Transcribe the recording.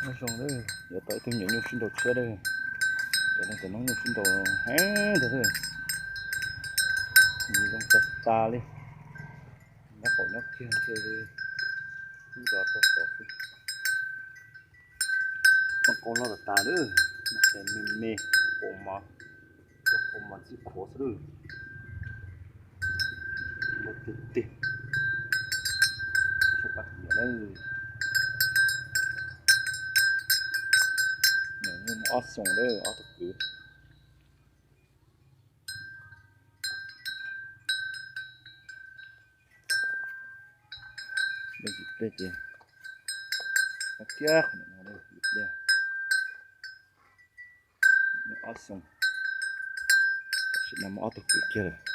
nó xong đấy giờ tới tôi nhận nhiều sinh đồ xe đây để nó nó nhiều sinh đồ hé thế thôi gì đang tập ta đi nhắc cổ nhắc kia chơi đi không có tốt con nó là ta nữa nó sẽ mê con mà chỉ khó rồi một tí sẽ bắt nhẹ đây nhưng ót xong đấy ót thật cứ đây chị nó chết nó đây đây ót xong sẽ nằm ót thật cứ kia rồi